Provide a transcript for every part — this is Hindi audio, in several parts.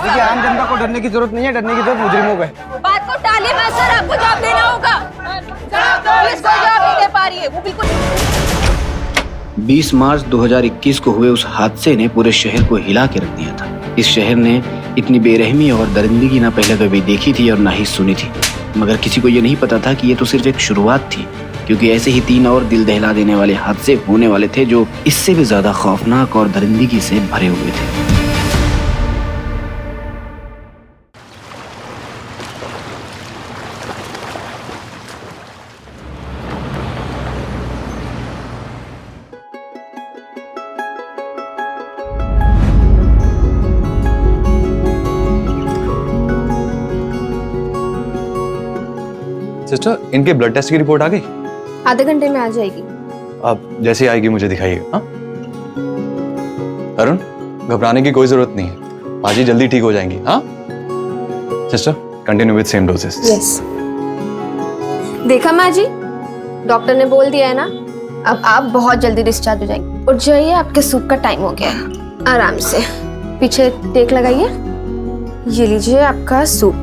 देखिए आम जनता को डरने की जरूरत नहीं है, डरने की जरूरत मुजरिमों को है। बात को टालिए मत सर, आपको जवाब देना होगा। पुलिस कोई जवाब नहीं दे पा रही है, वो बिल्कुल। 20 मार्च 2021 को हुए उस हादसे ने पूरे शहर को हिला के रख दिया था। इस शहर ने इतनी बेरहमी और दरिंदगी ना पहले कभी देखी थी और ना ही सुनी थी। मगर किसी को ये नहीं पता था कि ये तो सिर्फ एक शुरुआत थी, क्योंकि ऐसे ही 3 और दिल दहला देने वाले हादसे होने वाले थे जो इससे भी ज्यादा खौफनाक और दरिंदगी से भरे हुए थे। सिस्टर, इनके ब्लड टेस्ट की रिपोर्ट आ गई? आधे घंटे में आ जाएगी। अब जैसे आएगी मुझे दिखाइएगा। हाँ अरुण, घबराने की कोई जरूरत नहीं है, बाजी जल्दी ठीक हो जाएंगी। हाँ sister, continue with same doses. Yes. देखा माँ जी, डॉक्टर ने बोल दिया है ना, अब आप बहुत जल्दी डिस्चार्ज हो जाएंगे। उठ जाइए, आपके सूप का टाइम हो गया है। आराम से पीछे टेक लगाइए। ये लीजिए आपका सूप।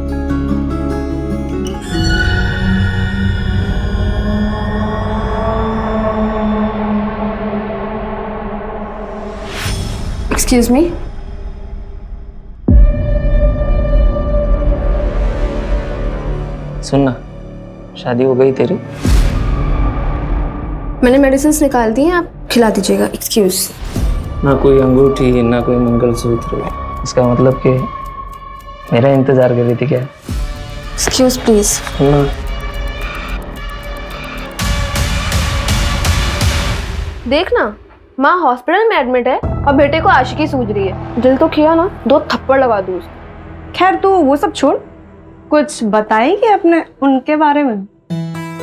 Excuse me. सुनना, शादी हो गई तेरी? मैंने मेडिसिन निकाल दी हैं, आप खिला दीजिएगा। एक्सक्यूज। ना कोई अंगूठी, ना कोई मंगलसूत्र, इसका मतलब कि मेरा इंतजार कर रही थी क्या? Excuse please. सुनना, देखना, माँ हॉस्पिटल में एडमिट है और बेटे को आशिकी सूझ रही है। दिल तो किया ना, 2 थप्पड़ लगा दूँ उसको। खैर तू वो सब छोड़, कुछ बताएगी अपने उनके बारे में?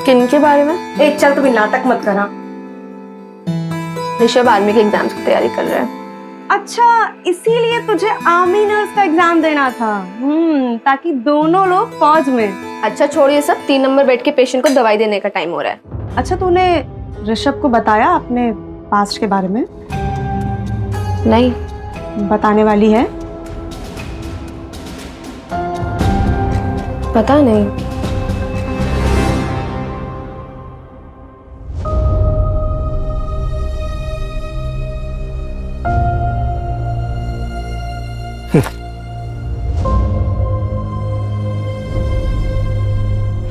किन के बारे में? एक चल, तू भी नाटक मत करा। ऋषभ आर्मी के एग्जाम्स की तैयारी कर रहा है। अच्छा, इसीलिए तुझे आर्मी नर्स का एग्जाम देना था? ताकि दोनों लोग फौज में। अच्छा छोड़िए सब, 3 नंबर बेड के पेशेंट को दवाई देने का टाइम हो रहा है। अच्छा, तूने ऋषभ को बताया अपने पास्ट के बारे में? नहीं। बताने वाली है? पता नहीं।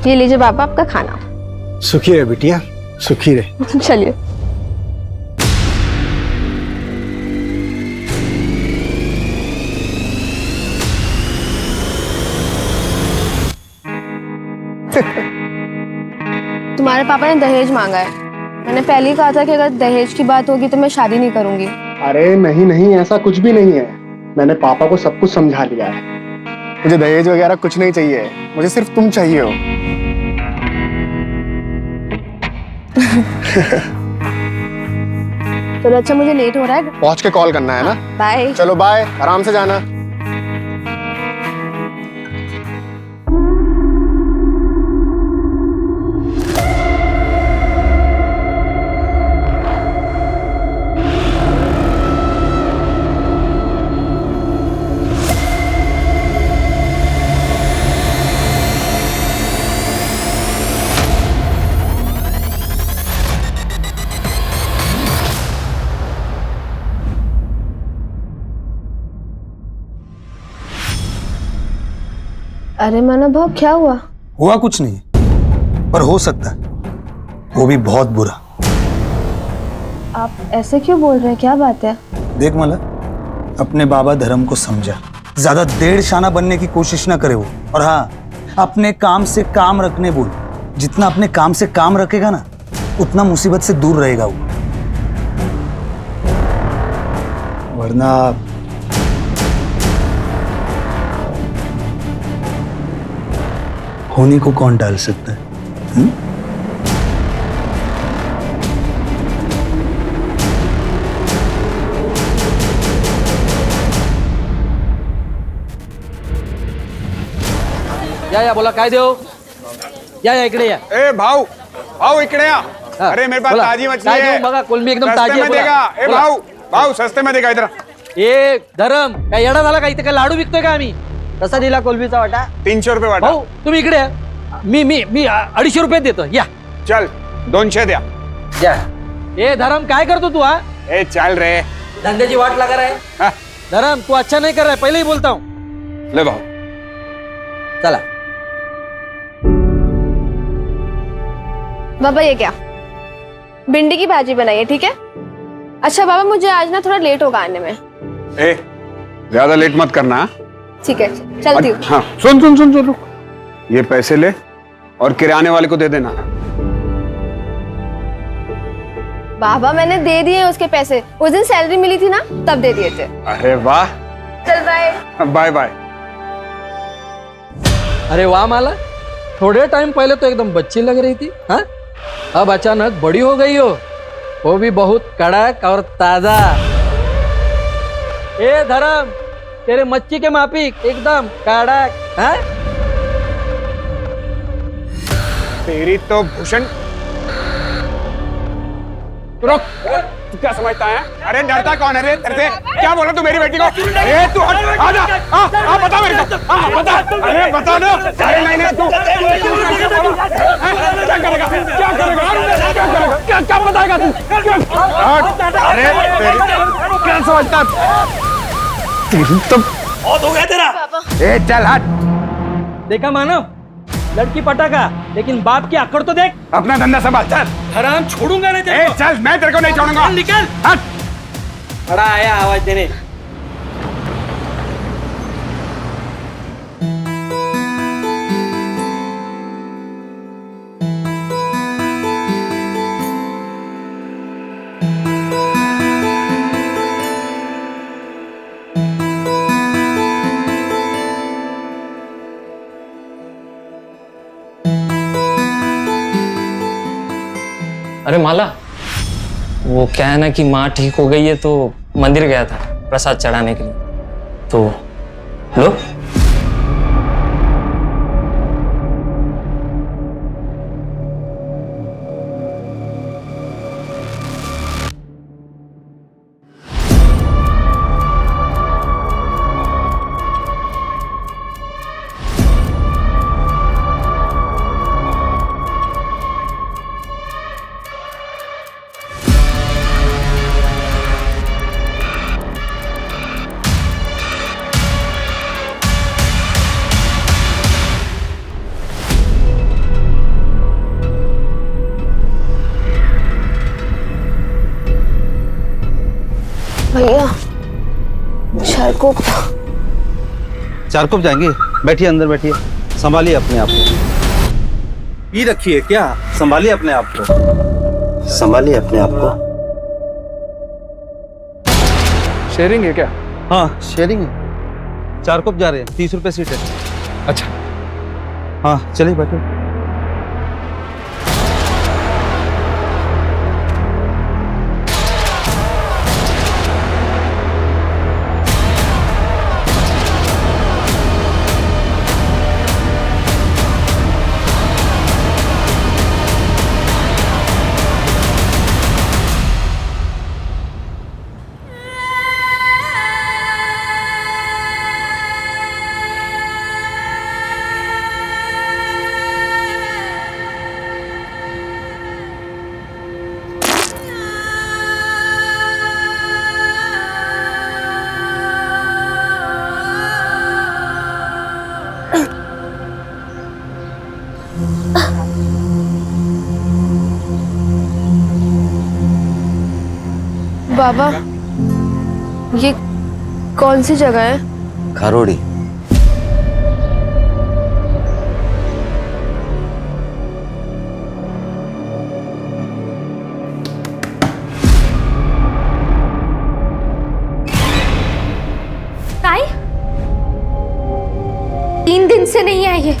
ये लीजिए बाबा आपका खाना। सुखी रहे बिटिया, सुखी रहे। चलिए। तुम्हारे पापा ने दहेज मांगा है। मैंने पहले ही कहा था कि अगर दहेज की बात होगी तो मैं शादी नहीं करूंगी। अरे नहीं नहीं, ऐसा कुछ भी नहीं है। मैंने पापा को सब कुछ समझा दिया है। मुझे दहेज वगैरह कुछ नहीं चाहिए, मुझे सिर्फ तुम चाहिए हो। चलो अच्छा, मुझे लेट हो रहा है। पहुंच के कॉल करना है ना? बाय। चलो बाय, आराम से जाना। अरे माना भाव, क्या हुआ? हुआ कुछ नहीं, पर हो सकता है, वो भी बहुत बुरा। आप ऐसे क्यों बोल रहे हैं, क्या बात है? देख मला, अपने बाबा धर्म को समझा, ज्यादा देड़ शाना बनने की कोशिश ना करे वो। और हाँ, अपने काम से काम रखने बोल। जितना अपने काम से काम रखेगा ना, उतना मुसीबत से दूर रहेगा वो। वरना होने को कौन टाल सकता है? या बोला काय देऊ? या इकडे या। ए भाऊ, भाऊ इकडे या। अरे मेरे पास ताजी मछली है। बघा, कोलंबी एकदम सस्ते ताजी में है। देगा। ए भाऊ, भाऊ सस्ते में देगा, इधर ए धरम काय येडा झाला का इथे काय लाडू विकतोय का आम्ही कसा दिला कोलबीचा वाटा 300 रुपये वाटा भाऊ तुम्ही इकडे या. मी 250 रुपये देतो या चल 200 द्या या ए धरम काय करतो तू हा ए चल रे धंद्याची वाट लगा रहा है हा, धरम तू अच्छा नहीं कर रहा है पहले ही बोलता हूँ ले भाऊ चला बाबा ये क्या भिंडी की भाजी बनाई है ठीक है। अच्छा बाबा मुझे आज ना थोड़ा लेट होगा आने में। ए ज्यादा लेट मत करना ठीक है चलती हूँ। हाँ सुन सुन सुन सुन रुक ये पैसे ले और किराने वाले को दे देना बाबा मैंने दे दिए उसके पैसे, उस दिन सैलरी मिली थी ना तब दे दिए थे। अरे वाह चल बाय बाय बाय अरे वाह माला थोड़े टाइम पहले तो एकदम बच्ची लग रही थी हाँ अब अचानक बड़ी हो गई हो वो भी बहुत कड़क और ताजा। ए धर्म तेरे मच्छी के माफिक एकदम कड़क हाँ तेरी तो भूषण रुक तू क्या समझता है अरे डरता कौन है रे तेरे से क्या बोला तू मेरी बेटी को अरे तू हट आ जा बता मेरे को बता अरे बता ना अरे नहीं नहीं तू क्या करेगा क्या करेगा क्या बताएगा तू अरे क्या समझता तेरी तो बहुत हो गया तेरा ए चल हट देखा मानव लड़की पटाखा लेकिन बाप की आकड़ तो देख अपना धंधा संभाल चल हराम छोड़ूंगा नहीं तेरे ए चल मैं तेरे को नहीं छोड़ूंगा निकल हट बड़ा आया आवाज देने अरे माला वो क्या है ना कि माँ ठीक हो गई है तो मंदिर गया था प्रसाद चढ़ाने के लिए तो लो भैया चारकोप चारकोप जाएंगे बैठिए अंदर बैठिए संभालिए अपने आप को पी रखिए क्या संभालिए अपने आप को संभालिए अपने आप को शेयरिंग है क्या हाँ शेयरिंग है चारकोप जा रहे हैं 30 रुपए सीट है अच्छा हाँ चलिए बैठो बाबा ये कौन सी जगह है। खारोड़ी ताई 3 दिन से नहीं आई है,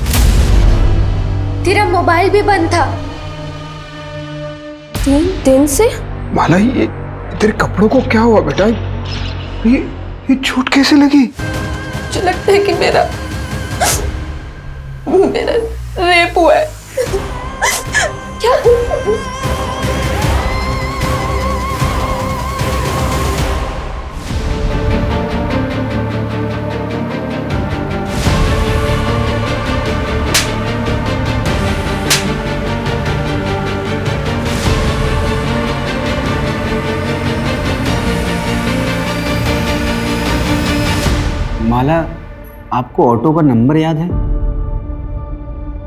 तेरा मोबाइल भी बंद था। 3 दिन से माला ये तेरे कपड़ों को क्या हुआ बेटा ये चोट कैसे लगी मुझे लगता है कि मेरा रेप हुआ है। क्या माला, आपको ऑटो का नंबर याद है?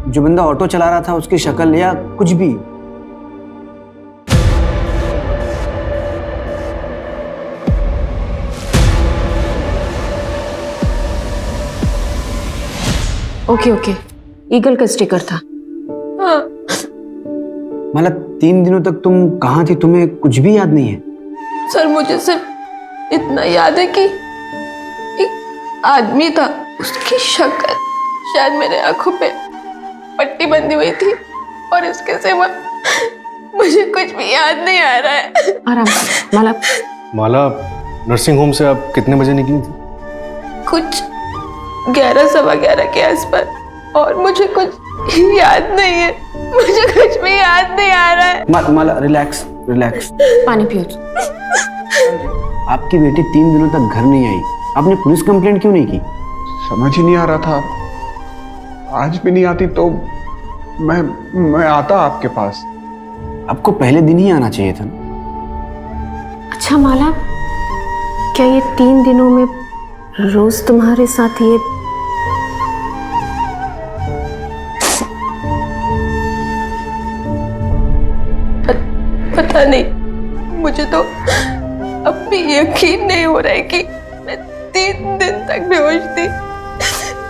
जो बंदा ऑटो चला रहा था उसकी शक्ल या कुछ भी? ओके ओके, ईगल का स्टिकर था। हाँ। माला, 3 दिनों तक तुम कहाँ थी? तुम्हें कुछ भी याद नहीं है? सर मुझे सिर्फ इतना याद है कि एक आदमी था, उसकी शक्ल शायद मेरे आंखों पे पट्टी बंधी हुई थी और इसके सिवा मुझे कुछ भी याद नहीं आ रहा है। आराम से माला। माला, नर्सिंग होम से आप कितने बजे निकली थी? कुछ 11 सवा 11 के आसपास, और मुझे कुछ याद नहीं है, मुझे कुछ भी याद नहीं आ रहा है। माला, रिलैक्स रिलैक्स। पानी पियो। आपकी बेटी 3 दिनों तक घर नहीं आई, आपने पुलिस कंप्लेंट क्यों नहीं की? समझ ही नहीं आ रहा था। आज भी नहीं आती तो मैं आता आपके पास। आपको पहले दिन ही आना चाहिए था। अच्छा माला, क्या ये 3 दिनों में रोज तुम्हारे साथ ये पता नहीं, मुझे तो अब भी यकीन नहीं हो रहा है कि मैं 3 दिन तक बेहोश थी।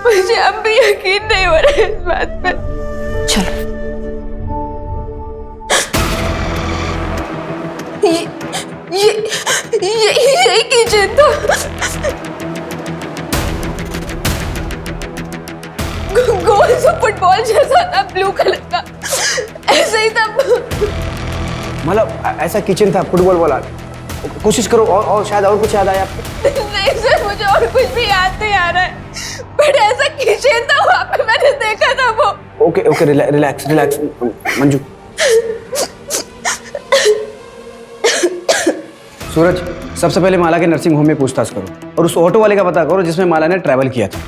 मुझे अब भी यकीन नहीं हो रहा है इस बात पे। चलो ये किचन था। गोल सा फुटबॉल जैसा था, ब्लू कलर का, ऐसा ही था। मतलब ऐसा किचन था, फुटबॉल वाला? कोशिश करो और शायद और कुछ याद आया आपको। नहीं सर, मुझे और कुछ भी याद नहीं आ रहा है, बट ऐसा किचन था, वहाँ पे मैंने देखा था वो। Okay okay, relax relax Manju. Suraj, सबसे पहले माला के नर्सिंग होम में पूछताछ करो और उस ऑटो वाले का पता करो जिसमें माला ने ट्रैवल किया था।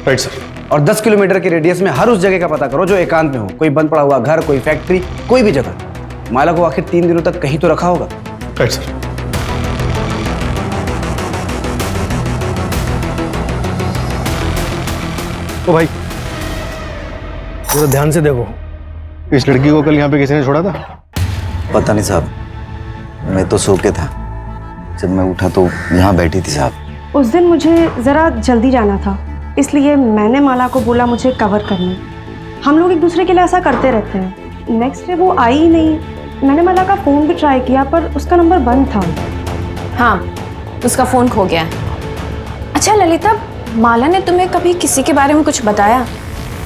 Right sir. और 10 किलोमीटर के रेडियस में हर उस जगह का पता करो जो एकांत में हो, कोई बंद पड़ा हुआ घर, कोई फैक्ट्री, कोई भी जगह। माला को आखिर 3 दिनों तक कहीं तो रखा होगा। Right sir. ओ भाई, जरा ध्यान से देखो, इस लड़की को कल यहाँ पे किसी ने छोड़ा था? पता नहीं साहब, मैं तो सो के था, जब मैं उठा तो यहाँ बैठी थी साहब। उस दिन मुझे ज़रा जल्दी जाना था, इसलिए मैंने माला को बोला मुझे कवर करने। हम लोग एक दूसरे के लिए ऐसा करते रहते हैं। नेक्स्ट डे वो आई ही नहीं। मैंने माला का फ़ोन भी ट्राई किया पर उसका नंबर बंद था। हाँ, उसका फोन खो गया है। अच्छा ललिता, माला ने तुम्हें कभी किसी के बारे में कुछ बताया?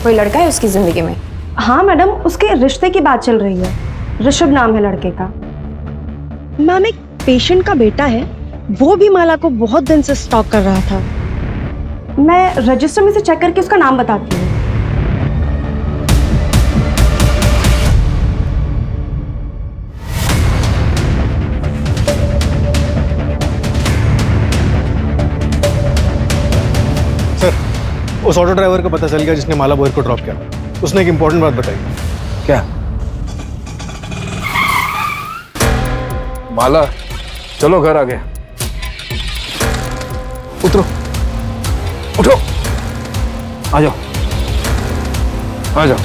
कोई लड़का है उसकी जिंदगी में? हाँ मैडम, उसके रिश्ते की बात चल रही है। ऋषभ नाम है लड़के का। मैम, एक पेशेंट का बेटा है, वो भी माला को बहुत दिन से स्टॉक कर रहा था। मैं रजिस्टर में से चेक करके उसका नाम बताती हूँ। सर, उस ऑटो ड्राइवर का पता चल गया जिसने माला बोहर को ड्रॉप किया। उसने एक इंपॉर्टेंट बात बताई। क्या? माला, चलो घर आ गए। उतरो, उठो, आ जाओ आ जाओ।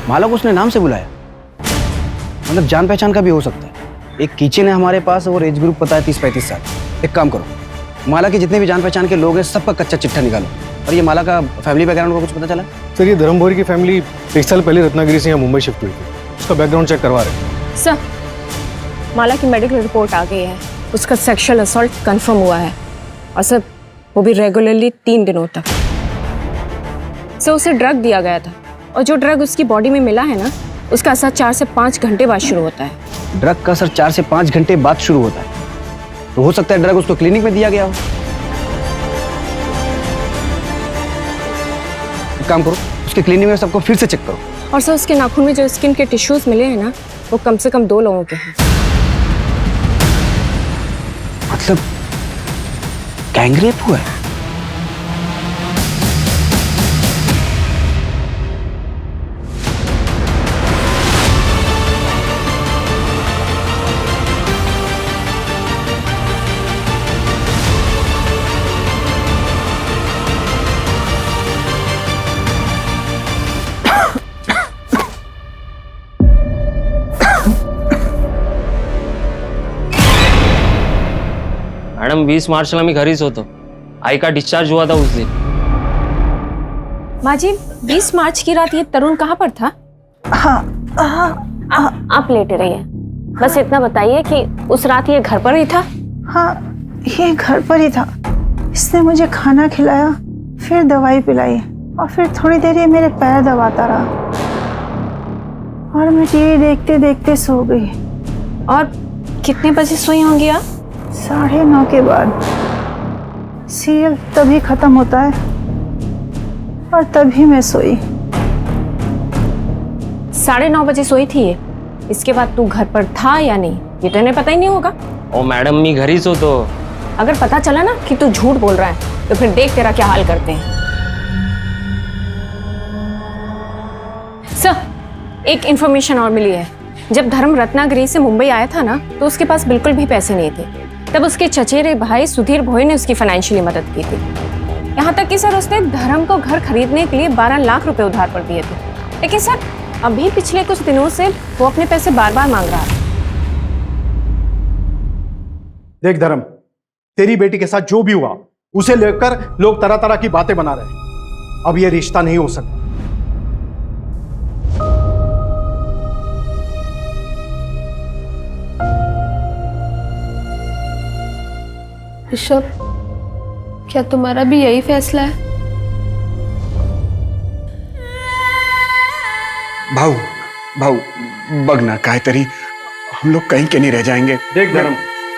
माला को उसने नाम से बुलाया? मतलब जान पहचान का भी हो सकता है। एक किचन है हमारे पास और एज ग्रुप पता है 30-35 साल। एक काम करो, माला के जितने भी जान पहचान के लोग हैं सबका कच्चा चिट्ठा निकालो। और ये माला का फैमिली बैकग्राउंड का कुछ पता चला? सर ये धर्म बोहर की फैमिली 1 साल पहले रत्नागिरी से यहाँ मुंबई शिफ्ट हुई थी। उसका बैकग्राउंड चेक करवा रहे हैं। सर, माला की मेडिकल रिपोर्ट आ गई है। उसका सेक्सुअल असॉल्ट कंफर्म हुआ है, और सर वो भी रेगुलरली 3 दिनों तक। सर उसे ड्रग दिया गया था, और जो ड्रग उसकी बॉडी में मिला है ना, उसका असर 4 से 5 घंटे बाद शुरू होता है। ड्रग का असर 4 से 5 घंटे बाद शुरू होता है, तो हो सकता है ड्रग उसको क्लिनिक में दिया गया हो। एक काम करो, उसके क्लिनिक में सबको फिर से चेक करो। और सर उसके नाखून में जो स्किन के टिश्यूज मिले हैं ना, वो कम से कम 2 लोगों के हैं। मतलब गैंगरेप हुआ है? मैडम 20 मार्चला मी घरीच होतो. आई का डिस्चार्ज हुआ था उस दिन. माँ जी 20 मार्च की रात ये तरुण कहाँ पर था? आप लेटे रहिए, बस इतना बताइए कि उस रात ये घर पर ही था? हाँ, ये घर पर ही था. इसने मुझे खाना खिलाया, फिर दवाई पिलाई और फिर थोड़ी देर ये मेरे पैर दबाता रहा और मैं टीवी देखते देखते सो गई. और कितने बजे सोई होंगी आप? 9:30 के बाद. सीरियल तभी खत्म होता है और तभी मैं सोई. 9:30 बजे सोई थी ये. इसके बाद तू घर पर था या नहीं ये तो इन्हें पता ही नहीं होगा. ओ मैडम मी घरीच होतो. अगर पता चला ना कि तू झूठ बोल रहा है तो फिर देख तेरा क्या हाल करते हैं. सर, एक इंफॉर्मेशन और मिली है. जब धर्म रत्नागिरी से मुंबई आया था ना तो उसके पास बिल्कुल भी पैसे नहीं थे. तब उसके चचेरे भाई सुधीर भोई ने उसकी फाइनेंशियली मदद की थी. यहाँ तक कि सर उसने धर्म को घर खरीदने के लिए 12 लाख रुपए उधार पर दिए थे. लेकिन सर अभी पिछले कुछ दिनों से वो अपने पैसे बार बार मांग रहा है. देख धर्म, तेरी बेटी के साथ जो भी हुआ उसे लेकर लोग तरह तरह की बातें बना रहे हैं. अब ये रिश्ता नहीं हो सकता. ऋषभ, क्या तुम्हारा भी यही फैसला है? भाऊ भाऊ बघ ना काहीतरी, हम लोग कहीं के नहीं रह जाएंगे. देख धर्म,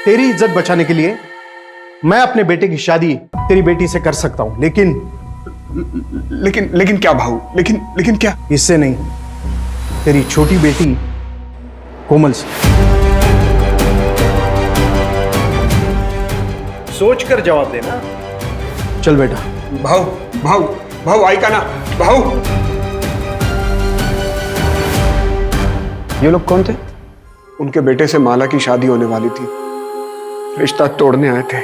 तेरी इज्जत बचाने के लिए मैं अपने बेटे की शादी तेरी बेटी से कर सकता हूं, लेकिन क्या भाऊ? लेकिन क्या? इससे नहीं, तेरी छोटी बेटी कोमल से. सोच कर जवाब देना. चल बेटा. भाऊ आई का ना भाऊ. ये लोग कौन थे? उनके बेटे से माला की शादी होने वाली थी, रिश्ता तोड़ने आए थे.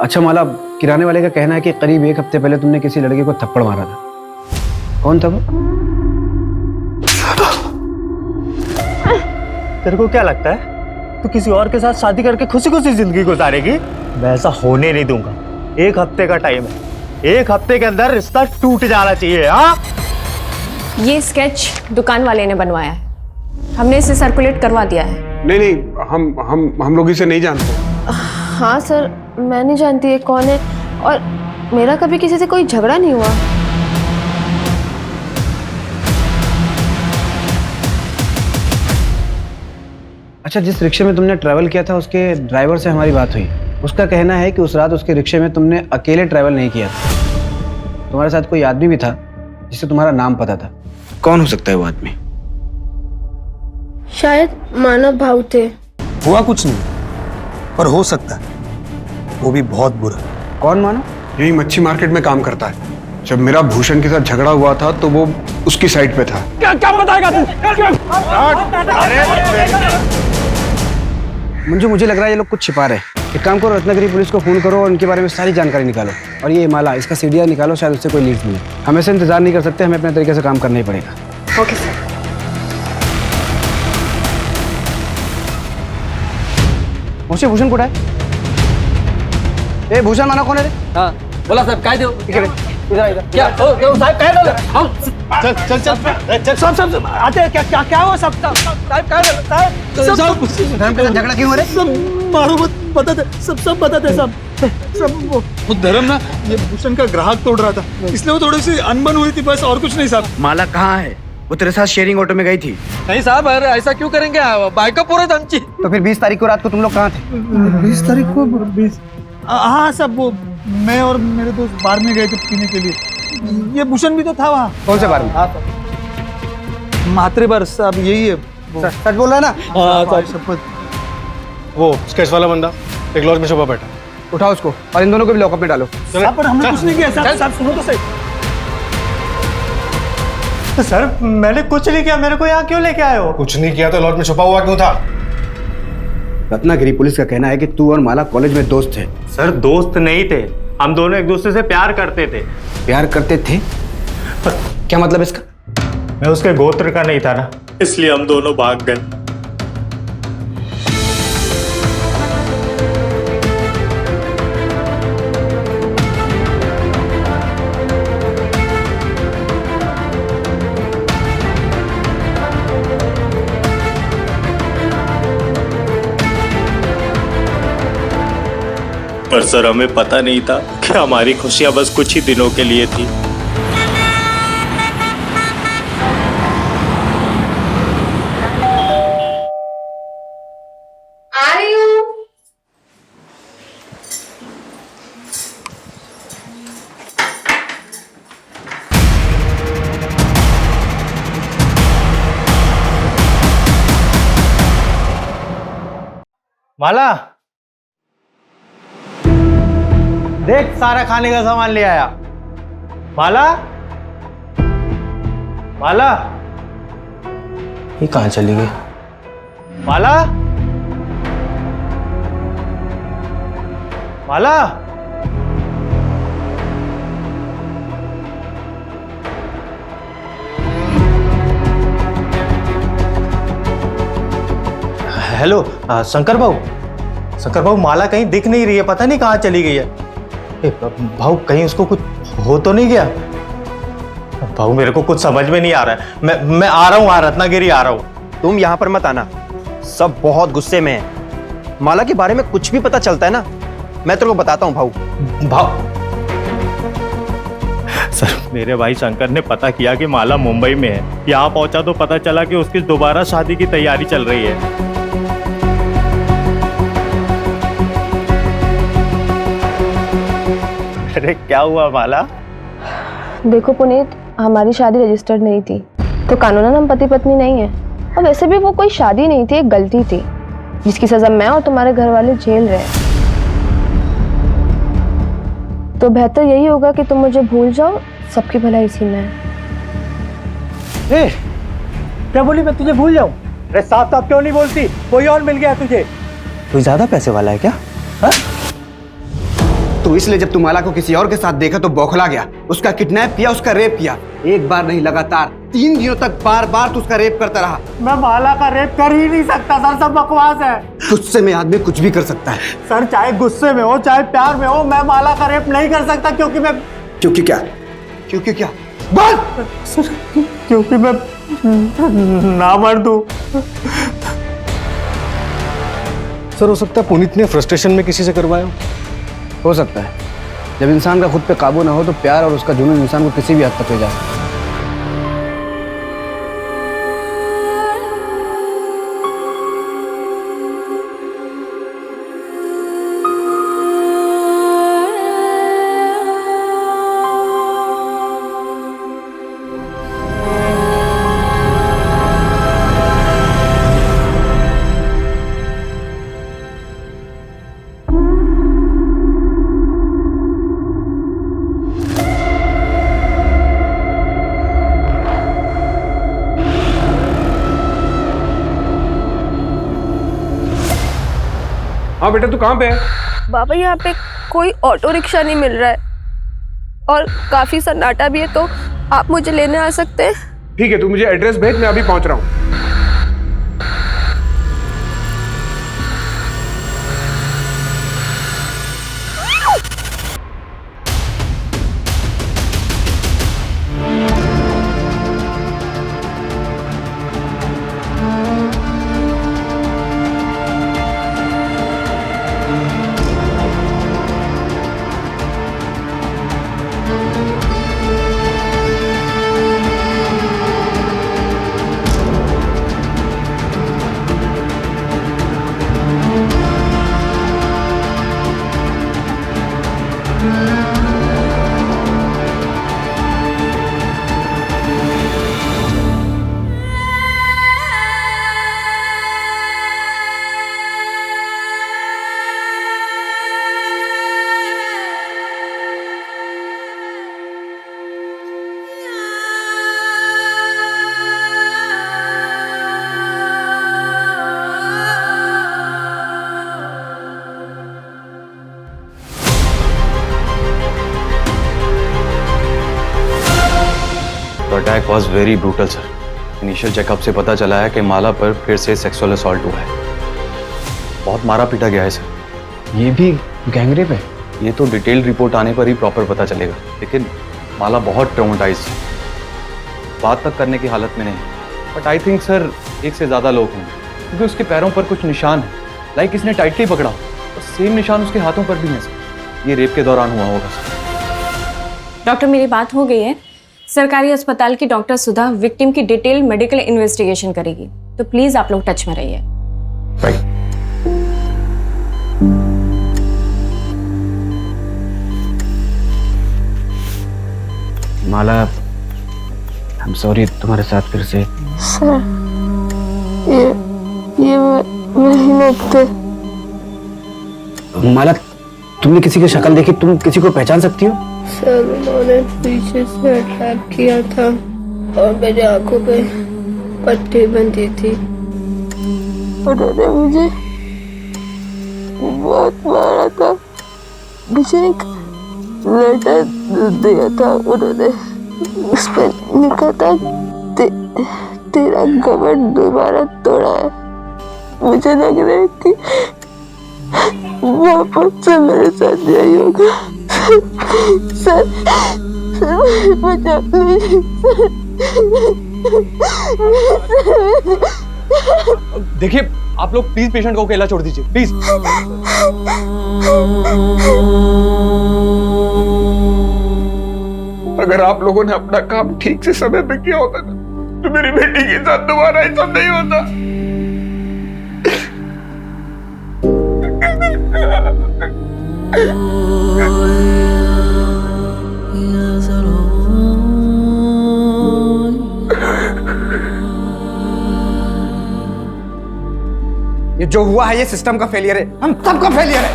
अच्छा माला, किराने वाले का कहना है कि करीब 1 हफ्ते पहले तुमने किसी लड़के को थप्पड़ मारा था. कौन था वो? तेरे को क्या लगता है तू किसी और के साथ शादी करके खुशी खुशी जिंदगी गुजारेगी? मैं ऐसा होने नहीं दूंगा. 1 हफ्ते का टाइम है, 1 हफ्ते के अंदर रिश्ता टूट जाना चाहिए. हाँ, ये स्केच दुकान वाले ने बनवाया है. हमने इसे सर्कुलेट करवा दिया है. नहीं, हम लोग इसे नहीं जानते. हाँ सर, मैं नहीं जानती ये कौन है और मेरा कभी किसी से कोई झगड़ा नहीं हुआ. अच्छा, जिस रिक्शे में तुमने ट्रैवल किया था उसके ड्राइवर से हमारी बात हुई. उसका कहना है कि उस रात उसके रिक्शे में तुमने अकेले ट्रैवल नहीं किया था. तुम्हारे साथ कोई आदमी भी था जिसे तुम्हारा नाम पता था. कौन हो सकता है वो आदमी? शायद मानव भाव थे. हुआ कुछ नहीं, पर हो सकता है वो भी बहुत बुरा. कौन मानव? यही मच्छी मार्केट में काम करता है. जब मेरा भूषण के साथ झगड़ा हुआ था तो वो उसकी साइड पे था. क्या बताएगा तू? मंजू, मुझे लग रहा है ये लोग कुछ छिपा रहे हैं. एक काम करो, रत्नागिरी पुलिस को फोन करो और उनके बारे में सारी जानकारी निकालो. और ये माला, इसका सीडीआर निकालो, शायद उससे कोई लीड मिले. हम ऐसे इंतजार नहीं कर सकते, हमें अपने तरीके से काम करना ही पड़ेगा. Okay sir. मुझसे भूषण कुठं आहे? ए भूषण मानव कोण आहे रे? हाँ, बोला साहब काय देऊ? इकडे. इधर. क्या? साहब काय झालं? चल सब आते हैं. क्या हुआ सब? साहब काय झालं? साहब धर्म के साथ झगड़ा क्यों हो रहा है? सब मारो मत, बताते सब बताते सब. वो धर्म ना ये भूषण का ग्राहक तोड़ रहा था, इसलिए वो थोड़ी सी अनबन हुई थी, बस और कुछ नहीं साहब. माला कहाँ है? वो तेरे साथ शेयरिंग ऑटो में गई थी. नहीं साहब, अरे ऐसा क्यों करेंगे? बाइक पूरे आमची. तो फिर 20 तारीख को रात को तुम लोग कहाँ थे? 20 तारीख को 20. हाँ सब, वो मैं और मेरे दोस्त बार में गए थे पीने के लिए. ये भूषण भी तो था वहाँ. कौन से बार में? मात्रे बार साहब, यही है. सच बोल रहा है ना? हाँ शपथ. वो स्केच वाला बंदा एक लॉज में छुपा बैठा. उठाओ उसको और इन दोनों को भी लॉकअप में डालो. साहब पर हमने कुछ नहीं किया. साहब सुनो तो सही. सर मैंने कुछ नहीं किया, मेरे को यहाँ क्यों लेके आए हो? कुछ नहीं किया तो लॉज में छुपा हुआ क्यों था? रत्नागिरी पुलिस का कहना है कि तू और माला कॉलेज में दोस्त थे. सर दोस्त नहीं थे, हम दोनों एक दूसरे से प्यार करते थे. प्यार करते थे? क्या मतलब इसका? मैं उसके गोत्र का नहीं था ना, इसलिए हम दोनों भाग गए. पर सर हमें पता नहीं था कि हमारी खुशियां बस कुछ ही दिनों के लिए थी। आ रही हूँ। माला, देख सारा खाने का सामान ले आया। माला, माला, ये कहाँ चली गई? माला, माला, हेलो शंकर भाऊ, माला कहीं दिख नहीं रही है, पता नहीं कहाँ चली गई है। भाऊ कहीं उसको कुछ हो तो नहीं गया? भाऊ मेरे को कुछ समझ में नहीं आ रहा है। मैं आ रहा हूँ, रत्नागिरी आ रहा हूँ। तुम यहाँ पर मत आना, सब बहुत गुस्से में है। माला के बारे में कुछ भी पता चलता है ना, मैं तेरे को बताता हूँ भाऊ। सर मेरे भाई शंकर ने पता किया कि माला मुंबई में है। यहाँ पहुंचा तो पता चला कि उसकी दोबारा शादी की तैयारी चल रही है। अरे क्या हुआ माला? देखो पुनीत, हमारी शादी रजिस्टर्ड नहीं थी, तो कानूनन हम पति पत्नी नहीं है। और वैसे भी वो कोई शादी नहीं थी, एक गलती थी जिसकी सजा मैं और तुम्हारे घर वाले झेल रहे हैं। तो बेहतर यही होगा कि तुम मुझे भूल जाओ, सबकी भलाई इसी में है। ए, क्या बोली मैं तुझे भूल जाऊं? अरे साफ साफ क्यों नहीं बोलती? कोई और मिल गया तुझे? कोई ज्यादा पैसे वाला है क्या? हा? तो इसलिए जब तुम माला को किसी और के साथ देखा तो बौखला गया, उसका किडनैप किया, उसका रेप किया। एक बार नहीं, लगातार 3 दिनों तक बार बार तू उसका रेप करता रहा। मैं माला का रेप कर ही नहीं सकता सर, सब बकवास है। गुस्से में आदमी कुछ भी कर सकता है सर, चाहे गुस्से में हो चाहे प्यार में हो, मैं माला का रेप नहीं कर सकता। क्योंकि मैं क्या बोल सर, क्योंकि मैं ना मर दूं। सर हो सकता है पुनीत ने फ्रस्ट्रेशन में किसी से करवाया हो सकता है। जब इंसान का खुद पे काबू ना हो तो प्यार और उसका जुनून इंसान को किसी भी हद तक ले जा सकता है। हाँ बेटा, तू कहाँ पे है? बाबा यहाँ पे कोई ऑटो रिक्शा नहीं मिल रहा है और काफी सन्नाटा भी है, तो आप मुझे लेने आ सकते हैं? ठीक है, तू मुझे एड्रेस भेज, मैं अभी पहुंच रहा हूँ। Attack was very brutal sir. Initial checkup से पता चला है कि माला पर फिर से सेक्सुअल असॉल्ट हुआ है। बहुत मारा पीटा गया है सर। ये भी गैंगरेप है? ये तो डिटेल्ड रिपोर्ट आने पर ही प्रॉपर पता चलेगा, लेकिन माला बहुत ट्रॉमेटाइज्ड है, बात तक करने की हालत में नहीं। बट आई थिंक सर एक से ज़्यादा लोग होंगे, क्योंकि उसके पैरों पर कुछ निशान है, लाइक इसने टाइटली पकड़ा और सेम निशान उसके हाथों पर भी हैं सर। ये रेप के दौरान हुआ होगा सर। डॉक्टर मेरी बात हो गई है। सरकारी अस्पताल की डॉक्टर सुधा विक्टिम की डिटेल मेडिकल इन्वेस्टिगेशन करेगी, तो प्लीज आप लोग टच में रहिए। माला, आई एम सॉरी तुम्हारे साथ फिर से। सर ये वही लोग थे। माला, तुमने किसी की शक्ल देखी? तुम किसी को पहचान सकती हो? सर उन्होंने पीछे से अटैक किया था और मेरी आंखों पे पट्टी बंधी थी। उन्होंने मुझे बहुत मारा था। मुझे एक लेटर दिया था उन्होंने, उस पर लिखा था तेरा घमंड दोबारा तोड़ा है। मुझे लग रहा है कि वापस से मेरे साथ यही होगा। सर बचा लीजिए सर। देखिए, आप लोग प्लीज पेशेंट को अकेला छोड़ दीजिए, प्लीज। अगर आप लोगों ने अपना काम ठीक से समय पे किया होता ना, तो मेरी बेटी के साथ दोबारा ऐसा नहीं होता। ये जो हुआ है ये सिस्टम का फेलियर है, हम सबका फेलियर है।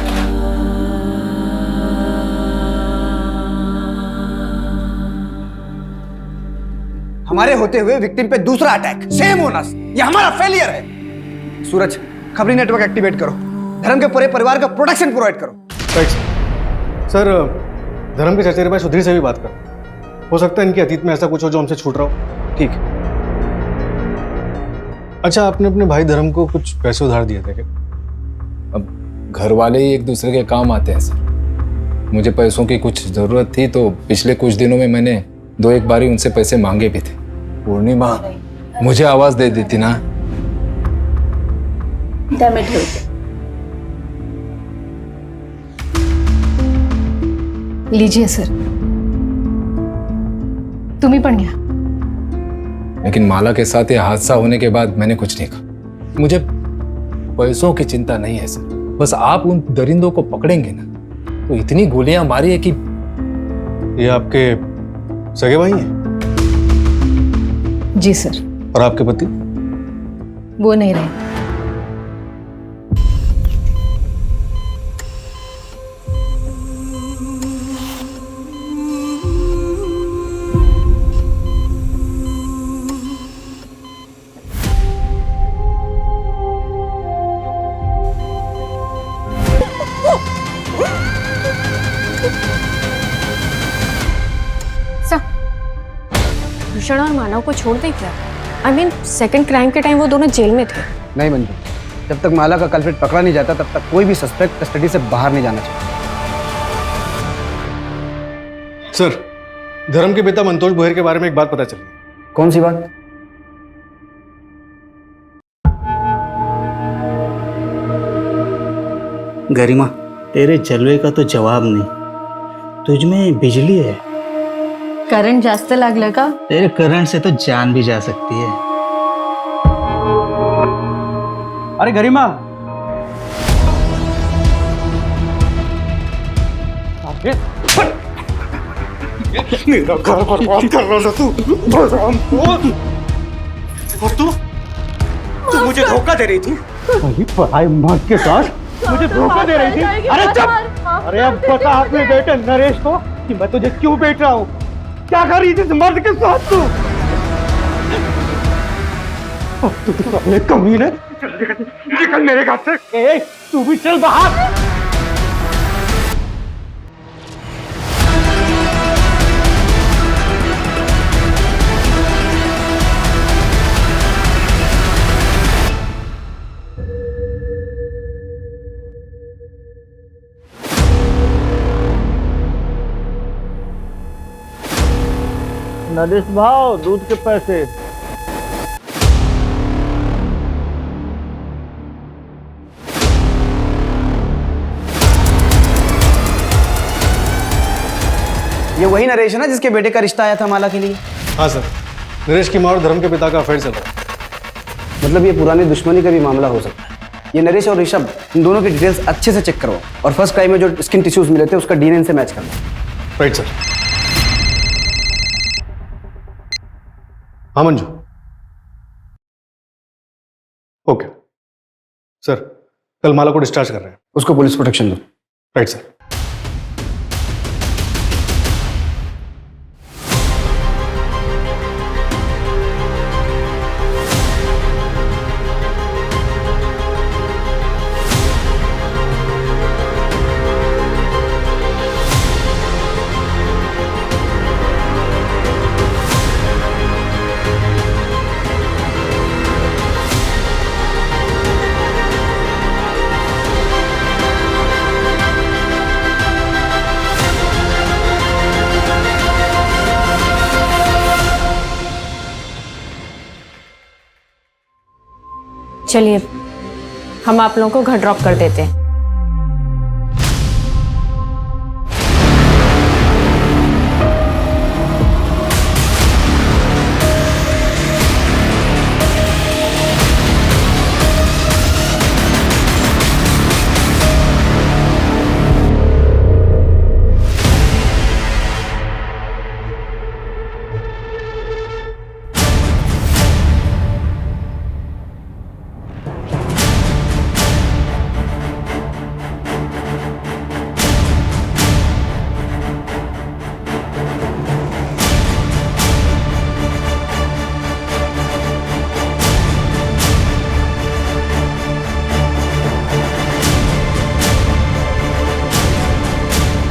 हमारे होते हुए विक्टिम पे दूसरा अटैक, सेम बोनस, ये हमारा फेलियर है। सूरज, खबरी नेटवर्क एक्टिवेट करो, धर्म के पूरे परिवार का प्रोटेक्शन प्रोवाइड करो। सर धर्म के चचेरे भाई सुधीर से भी बात कर, हो सकता है इनके अतीत में ऐसा कुछ हो जो हमसे छूट रहा हो। ठीक। अच्छा, आपने अपने भाई धर्म को कुछ पैसे उधार दिए थे क्या? अब घर वाले ही एक दूसरे के काम आते हैं सर। मुझे पैसों की कुछ ज़रूरत थी तो पिछले कुछ दिनों में मैंने 2-1 बारी उनसे पैसे मांगे भी थे। पूर्णिमा मुझे आवाज दे देती ना। लीजिए सर, तुम्ही पण घ्या। लेकिन माला के साथ ये हादसा होने के बाद मैंने कुछ नहीं कहा। मुझे पैसों की चिंता नहीं है सर, बस आप उन दरिंदों को पकड़ेंगे ना तो इतनी गोलियां मारी है कि। ये आपके सगे भाई हैं? जी सर। और आपके पति? वो नहीं रहे। भूषण और मानव को छोड़ दे क्या? आई मीन सेकंड क्राइम के टाइम वो दोनों जेल में थे। नहीं मंजू, जब तक माला का कल्प्रिट पकड़ा नहीं जाता तब तक कोई भी सस्पेक्ट कस्टडी से बाहर नहीं जाना चाहिए। सर, धर्म के पिता मंतोष बोहर के बारे में एक बात पता चली। कौन सी बात? गरिमा, तेरे जलवे का तो जवाब नहीं, तुझ में बिजली है। करंट जास्त लागलं का? तेरे करंट से तो जान भी जा सकती है। अरे गरिमा, मेरा घर बर्बाद कर रहा था तू। और तू मुझे धोखा दे रही थी। पढ़ाई मर्द के साथ मुझे धोखा दे रही थी। अरे चुप! अरे अब बता अपने बेटे नरेश को कि मैं तुझे क्यों बेच रहा हूँ। क्या कर रही थी इस मर्द के साथ तू? तू तो अपने कमीने निकल मेरे घर से। तू भी चल बाहर। नरेश भाव, दूध के पैसे। ये वही नरेश है ना जिसके बेटे का रिश्ता आया था माला के लिए? हाँ सर, नरेश की माँ और धर्म के पिता का अफेयर चल रहा है। मतलब ये पुरानी दुश्मनी का भी मामला हो सकता है। ये नरेश और ऋषभ, इन दोनों की डिटेल्स अच्छे से चेक करवाओ और फर्स्ट क्राइम में जो स्किन टिश्यूज मिले थे उसका डीएनए से मैच करना। Right sir. हाँ मंजू। ओके सर, कल माला को डिस्चार्ज कर रहे हैं। उसको पुलिस प्रोटेक्शन दो। Right sir. चलिए हम आप लोगों को घर ड्रॉप कर देते हैं।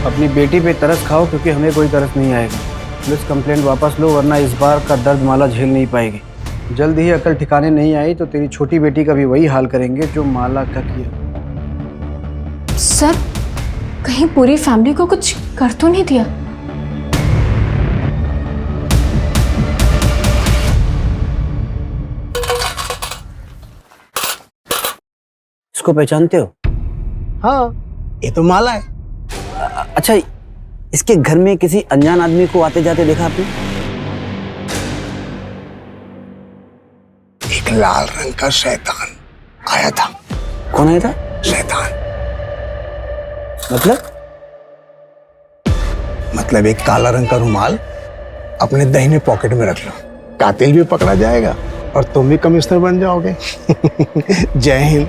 अपनी बेटी पे तरस खाओ क्योंकि हमें कोई तरस नहीं आएगा। पुलिस कंप्लेंट वापस लो वरना इस बार का दर्द माला झेल नहीं पाएगी। जल्द ही अकल ठिकाने नहीं आई तो तेरी छोटी बेटी का भी वही हाल करेंगे जो माला का किया। सर कहीं पूरी फैमिली को कुछ कर तो नहीं दिया? इसको पहचानते हो? हाँ, ये तो माला है। अच्छा, इसके घर में किसी अनजान आदमी को आते जाते देखा आपने? एक लाल रंग का शैतान आया था। कौन आया था? शैतान मतलब एक काला रंग का रुमाल अपने दाहिने पॉकेट में रख लो, कातिल भी पकड़ा जाएगा और तुम भी कमिश्नर बन जाओगे। जय हिंद।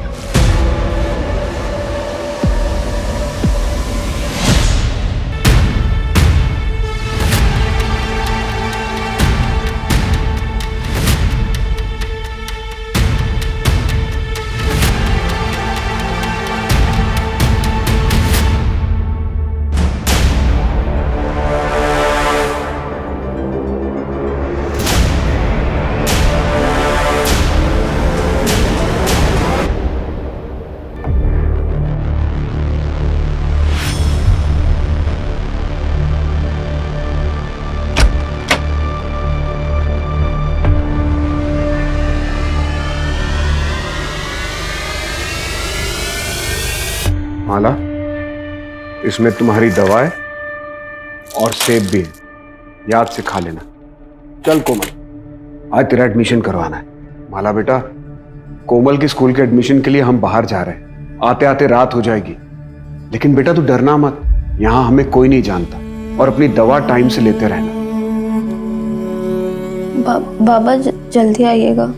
माला, इसमें तुम्हारी दवा है और सेब भी है, याद से खा लेना। चल कोमल, आज तेरा एडमिशन करवाना है। माला बेटा, कोमल की स्कूल के एडमिशन के लिए हम बाहर जा रहे हैं, आते आते रात हो जाएगी। लेकिन बेटा तू डरना मत, यहाँ हमें कोई नहीं जानता और अपनी दवा टाइम से लेते रहना। बाबा जल्दी आइएगा।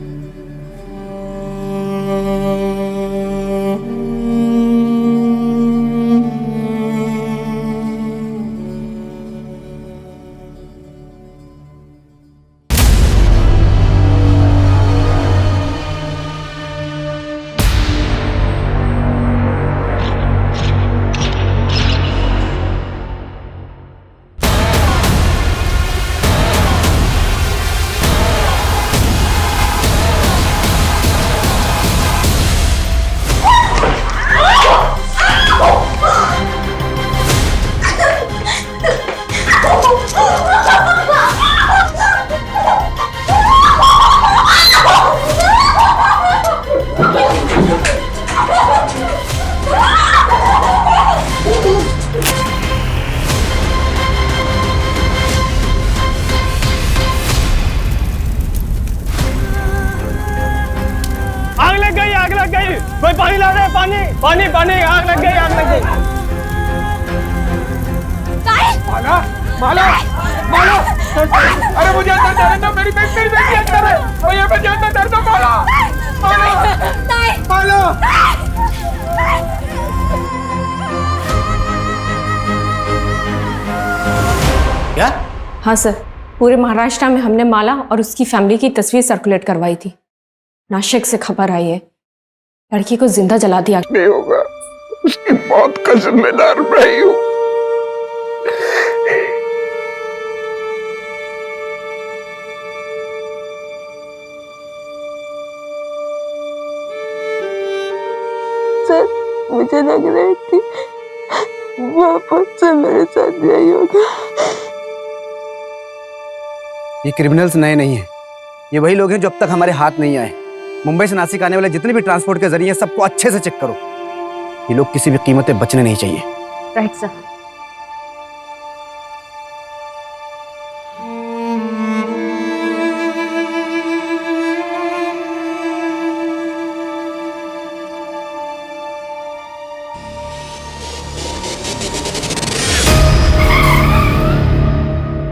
पानी पानी पानी, आग लग गई, आग लग गई। माला माला माला, अरे मुझे अंदर जाने दो, मेरी बेटी अंदर है, भैया मुझे अंदर जाने दो। माला माला माला। क्या? हाँ सर, पूरे महाराष्ट्र में हमने माला और उसकी फैमिली की तस्वीर सर्कुलेट करवाई थी। नासिक से खबर आई है, लड़की को जिंदा जला दिया। नहीं होगा, उसकी मौत का जिम्मेदार मैं ही हूँ। सर, मुझे लग रही थी वापस से मेरे साथ यही होगा। ये क्रिमिनल्स नए नहीं हैं, ये वही लोग हैं जो अब तक हमारे हाथ नहीं आए। मुंबई से नासिक आने वाले जितने भी ट्रांसपोर्ट के जरिए सबको अच्छे से चेक करो। ये लोग किसी भी कीमत पे बचने नहीं चाहिए। Right sir.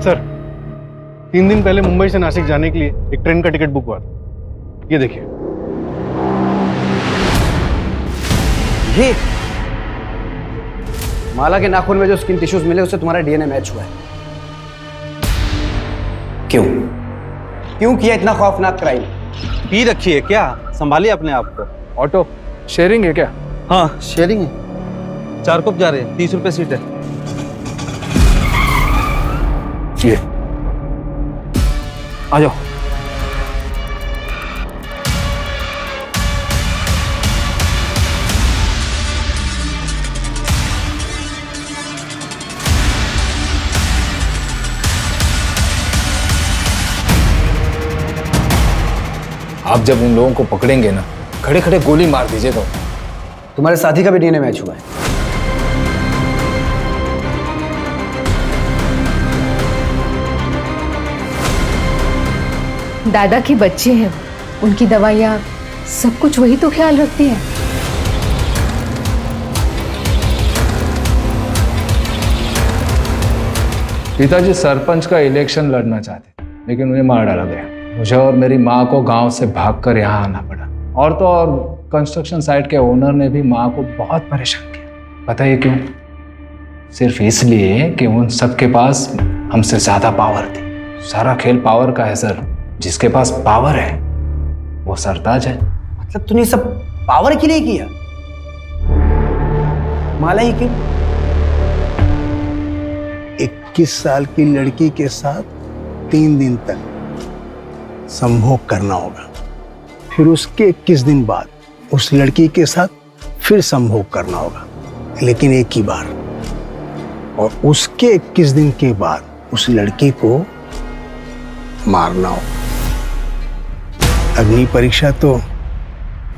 सर, 3 दिन पहले मुंबई से नासिक जाने के लिए एक ट्रेन का टिकट बुक हुआ था। ये देखिए। ये माला के नाखून में जो स्किन टिश्यूज मिले उससे तुम्हारा डीएनए मैच हुआ है। क्यों क्यों किया इतना खौफनाक क्राइम? पी रखी है क्या? संभालिए अपने आप को। ऑटो शेयरिंग है क्या? हाँ शेयरिंग है, 4 कप जा रहे हैं, 30 रुपए सीट है। ये आ जाओ। आप जब उन लोगों को पकड़ेंगे ना, खड़े खड़े गोली मार दीजिएगा। तुम्हारे साथी का भी डीएनए मैच हुआ है। दादा की बच्चे हैं, उनकी दवाइयाँ सब कुछ वही तो ख्याल रखती है। पिताजी सरपंच का इलेक्शन लड़ना चाहते, लेकिन उन्हें मार डाला गया। मुझे और मेरी माँ को गांव से भागकर यहाँ आना पड़ा। और तो और कंस्ट्रक्शन साइट के ओनर ने भी माँ को बहुत परेशान किया। बताइए क्यों? सिर्फ इसलिए कि उन सबके पास हमसे ज्यादा पावर थी। सारा खेल पावर का है सर। जिसके पास पावर है वो सरताज है। मतलब तूने सब पावर के लिए किया? माला ही की 21 साल की लड़की के साथ 3 दिन तक संभोग करना होगा, फिर उसके 21 दिन बाद उस लड़की के साथ फिर संभोग करना होगा, लेकिन एक ही बार। और उसके 21 दिन के बाद उस लड़की को मारना होगा। अग्नि परीक्षा तो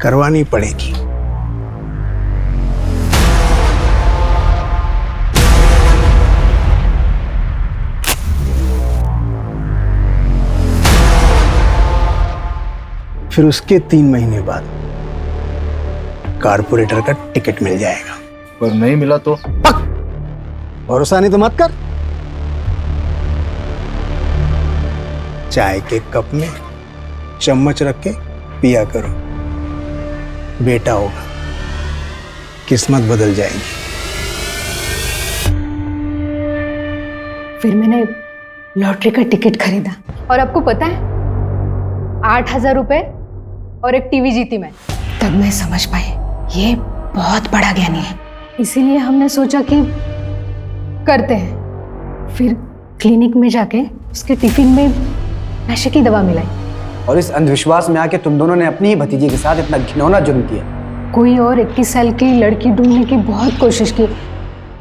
करवानी पड़ेगी। फिर उसके 3 महीने बाद कारपोरेटर का टिकट मिल जाएगा। पर नहीं मिला तो? भरोसा नहीं तो मत कर। चाय के कप में चम्मच रख के पिया करो, बेटा होगा, किस्मत बदल जाएगी। फिर मैंने लॉटरी का टिकट खरीदा और आपको पता है 8,000 रुपए और एक टीवी जीती मैं। तब मैं समझ पाई ये बहुत बड़ा ज्ञानी है। इसीलिए हमने सोचा कि करते हैं। फिर क्लिनिक में जाके उसके टिफिन में नशे की दवा मिलाई। और इस अंधविश्वास में आके तुम दोनों ने अपनी ही भतीजी के साथ इतना घिनौना जुर्म किया। कोई और 21 साल की लड़की ढूंढने की बहुत कोशिश की,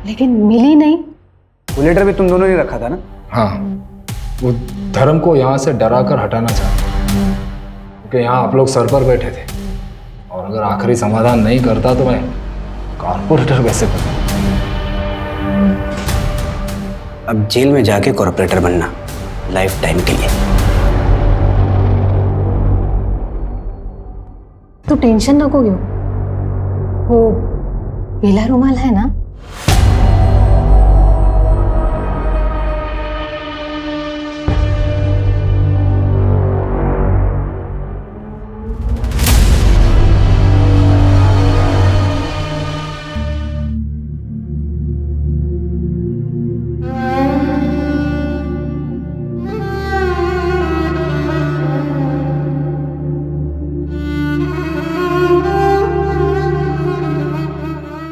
लेकिन मिली नहीं। वो लेटर भी तुम दोनों ने रखा था ना? हाँ, वो धर्म को यहाँ से डरा कर हटाना चाहते, क्योंकि यहाँ आप लोग सर पर बैठे थे। और अगर आखिरी समाधान नहीं करता तो मैं कॉर्पोरेटर कैसे बनूं? अब जेल में जाके कॉर्पोरेटर बनना लाइफ टाइम के लिए। तो टेंशन नको घेऊ, वो पीला रुमाल है ना?